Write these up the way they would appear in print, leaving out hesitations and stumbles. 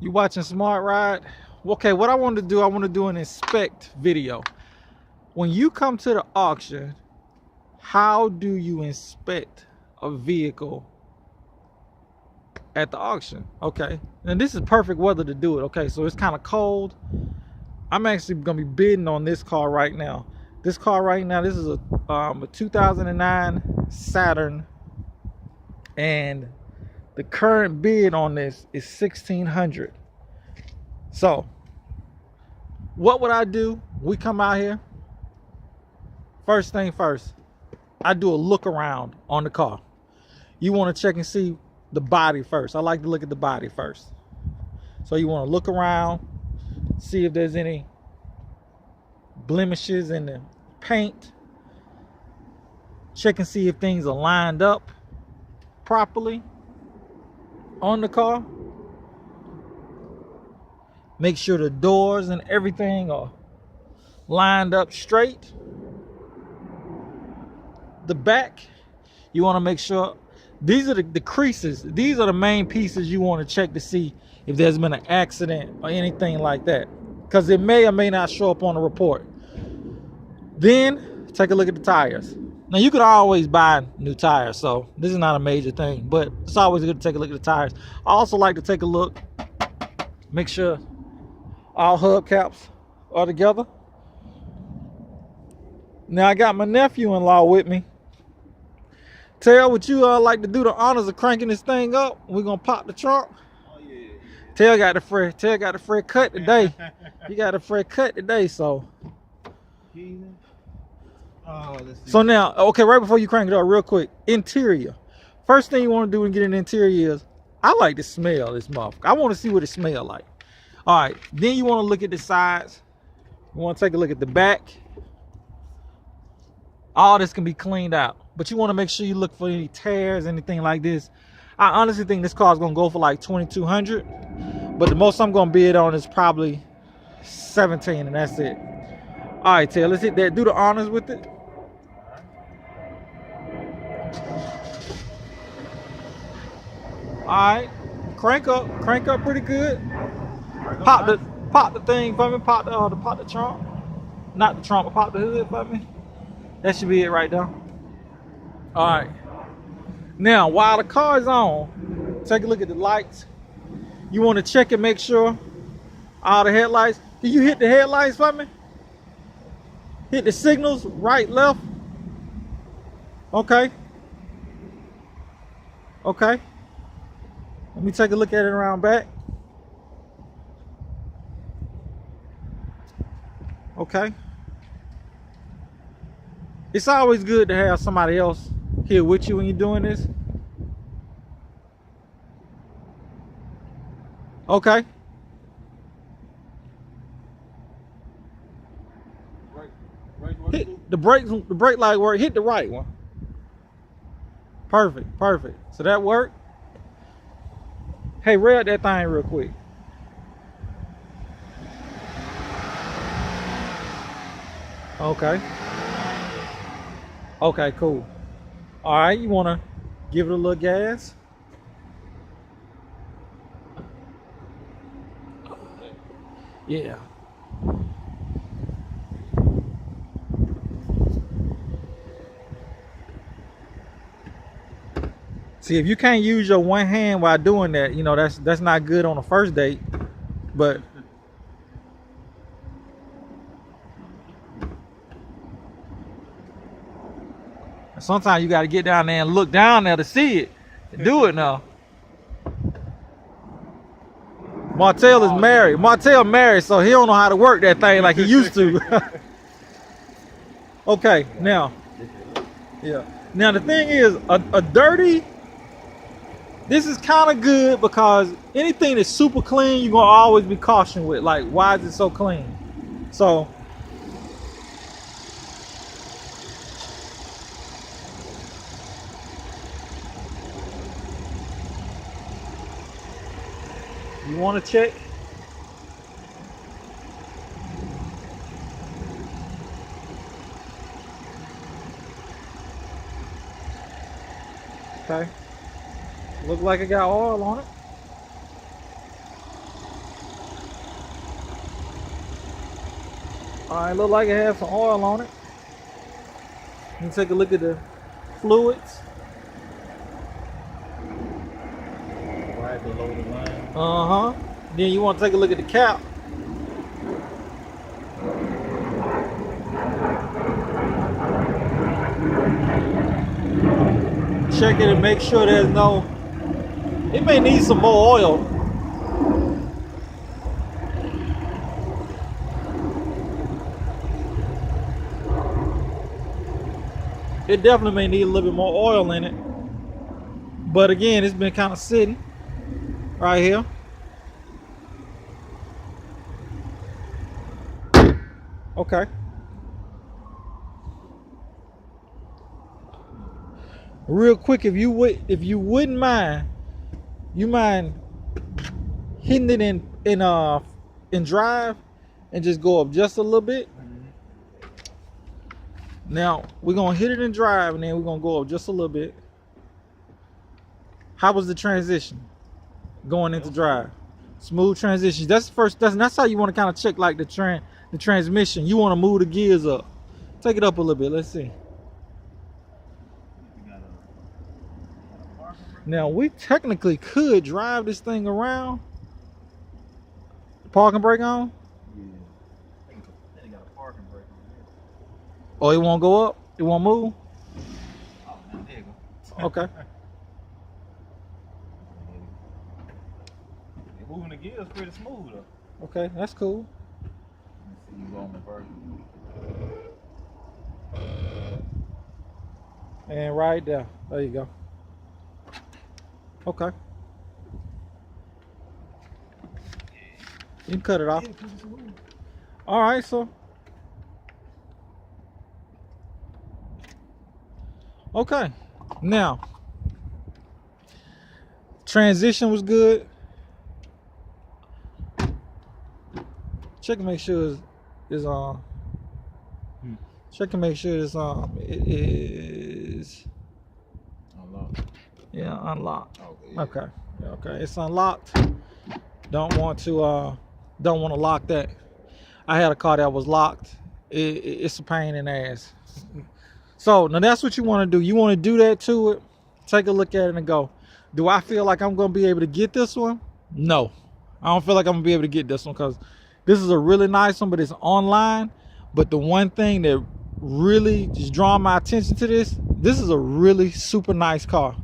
You watching Smart Ride? Okay, what I want to do, I want to do an inspect video. When you come to the auction, how do you inspect a vehicle at the auction? Okay, and this is perfect weather to do it. Okay, so it's kind of cold. I'm actually gonna be bidding on this car right now. This car right now, this is a 2009 Saturn, and the current bid on this is $1,600. So what would I do? We come out here. First thing first, I do a look around on the car. You want to check and see the body first. I like to look at the body first. So you want to look around, see if there's any blemishes in the paint. Check and see if things are lined up properly on the car. Make sure the doors and everything are lined up straight. The back, you want to make sure these are the creases. These are the main pieces you want to check to see if there's been an accident or anything like that, because it may or may not show up on the report. Then take a look at the tires. Now you could always buy new tires, so this is not a major thing, but it's always good to take a look at the tires. I also like to take a look, make sure all hubcaps are together. Now I got my nephew-in-law with me. Tail, would you like to do the honors of cranking this thing up? We're gonna pop the trunk. Oh yeah. Tail got the fresh cut today. He got a fresh cut today, so. Oh, let's see. So now, okay, right before you crank it up, real quick, interior. First thing you want to do when getting interior is, I like to smell this motherfucker. I want to see what it smells like. All right, then you want to look at the sides. You want to take a look at the back. All this can be cleaned out, but you want to make sure you look for any tears, anything like this. I honestly think this car is going to go for like $2,200, but the most I'm going to bid on is probably $17, and that's it. All right, Tail, let's hit that. Do the honors with it. All right, crank up pretty good. Pop the thing for me. Pop the trunk, not the trunk, but pop the hood for me. That should be it right there. All right. Now, while the car is on, take a look at the lights. You want to check and make sure all the headlights. Can you hit the headlights for me? Hit the signals, right, left. Okay. Okay. Let me take a look at it around back. Okay. It's always good to have somebody else here with you when you're doing this. Okay. Hit the brake light work. Hit the right one. Perfect. So that worked. Hey, rev that thing real quick. Okay. Okay, cool. All right, you want to give it a little gas. Yeah. See, if you can't use your one hand while doing that, you know, that's not good on a first date. But sometimes you got to get down there and look down there to see it. Do it now. Martell is married. Martell married, so he don't know how to work that thing like he used to. Okay, now, yeah. Now the thing is, a dirty. This is kind of good because anything that's super clean, you're gonna always be cautioned with. Like, why is it so clean? So. You want to check? Okay. Look like it got oil on it. All right, look like it has some oil on it. You can take a look at the fluids. Right below the line. Uh-huh. Then you want to take a look at the cap. Check it and make sure there's no, it may need some more oil. It definitely may need a little bit more oil in it. But again, it's been kind of sitting right here. Okay. Real quick, if you wouldn't mind, you mind hitting it in drive and just go up just a little bit. Now we're gonna hit it in drive and then we're gonna go up just a little bit. How was the transition going into drive? Smooth transitions. That's the first. That's how you want to kind of check like the transmission. You want to move the gears up. Take it up a little bit. Let's see. Now we technically could drive this thing around. Parking brake on? Yeah. They got a parking brake on there. Oh, it won't go up? It won't move? Oh, man, there you go. Okay. Moving the gears pretty smooth though. Okay, that's cool. Let's see you go on the version. And right there. There you go. Okay. You can cut it off. All right, so. Okay. Now, transition was good. Check and make sure it's on. Check and make sure it's it is Unlocked. yeah, unlocked. Okay. Yeah, okay, it's unlocked. Don't want to lock that. I had a car that was locked. It's a pain in the ass. So now that's what you want to do. You want to do that to it. Take a look at it and go, do I feel like I'm going to be able to get this one? No, I don't feel like I'm going to be able to get this one because this is a really nice one, but it's online. But the one thing that really just drawn my attention to this is a really super nice car.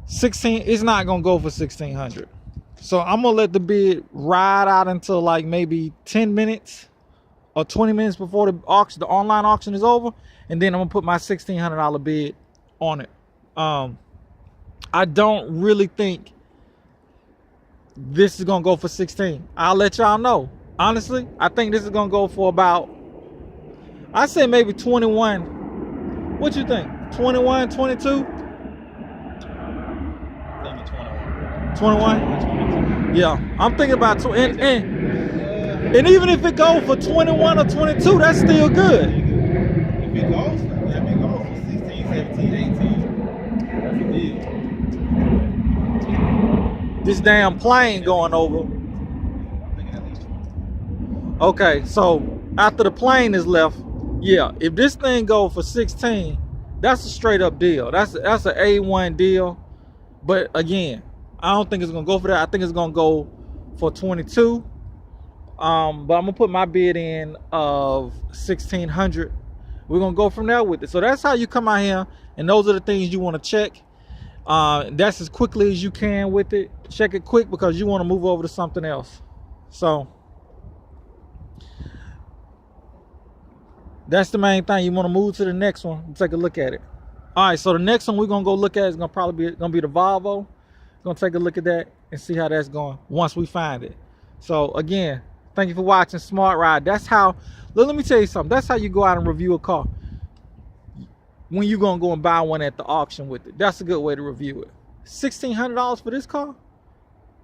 16, it's not gonna go for 1600. So I'm gonna let the bid ride out until like maybe 10 minutes or 20 minutes before the auction, the online auction is over, and then I'm gonna put my $1,600 bid on it. I don't really think this is gonna go for 16. I'll let y'all know. Honestly, I think this is gonna go for about, I say maybe 21. What you think? 21, 22? 21? Yeah, I'm thinking about two. And even if it goes for 21 or 22, that's still good. If it goes for 16, 17, 18, that's a deal. This damn plane going over. I'm thinking at least 20. Okay, so after the plane is left, yeah, if this thing go for 16, that's a straight up deal. That's an A1 deal. But again, I don't think it's gonna go for that. I think it's gonna go for 22. But I'm gonna put my bid in of 1600. We're gonna go from there with it. So that's how you come out here, and those are the things you want to check. That's as quickly as you can with it. Check it quick because you want to move over to something else. So that's the main thing. You want to move to the next one and take a look at it. All right, so the next one we're gonna go look at is gonna probably be the Volvo. Gonna take a look at that and see how that's going once we find it. So again, thank you for watching Smart Ride. That's how, let me tell you something. That's how you go out and review a car. When you gonna go and buy one at the auction with it. That's a good way to review it. $1,600 for this car?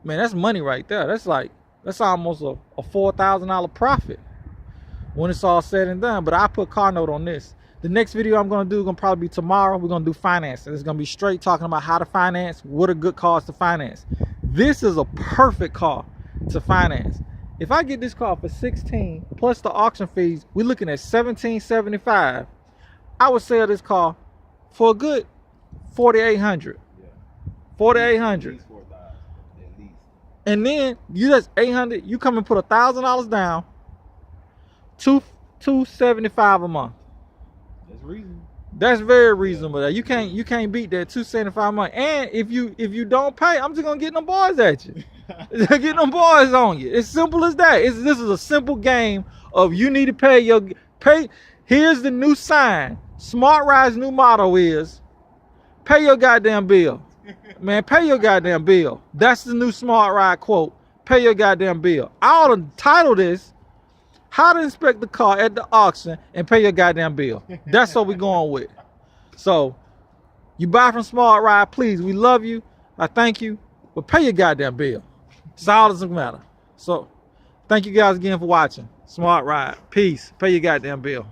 Man, that's money right there. That's almost a $4,000 profit when it's all said and done. But I put car note on this. The next video I'm gonna do is gonna probably be tomorrow. We're gonna do financing. It's gonna be straight talking about how to finance, what are good cars to finance. This is a perfect car to finance. If I get this car for 16 plus the auction fees, we're looking at 1775. I would sell this car for a good 4,800. Yeah. 4,800. At least 4,000. At least. And then you just 800. You come and put $1,000 down. $275 a month. That's reasonable. That's very reasonable. You can't beat that $275 a month. And if you don't pay, I'm just gonna get them boys at you. Get them boys on you. It's simple as that. This is a simple game of you need to pay. Here's the new sign. Smart Ride's new motto is pay your goddamn bill. Man, pay your goddamn bill. That's the new Smart Ride quote. Pay your goddamn bill. I ought to title this How to Inspect the Car at the Auction and Pay Your Goddamn Bill. That's what we're going with. So you buy from Smart Ride, please. We love you. I thank you. But pay your goddamn bill. It's all doesn't matter. So thank you guys again for watching. Smart Ride. Peace. Pay your goddamn bill.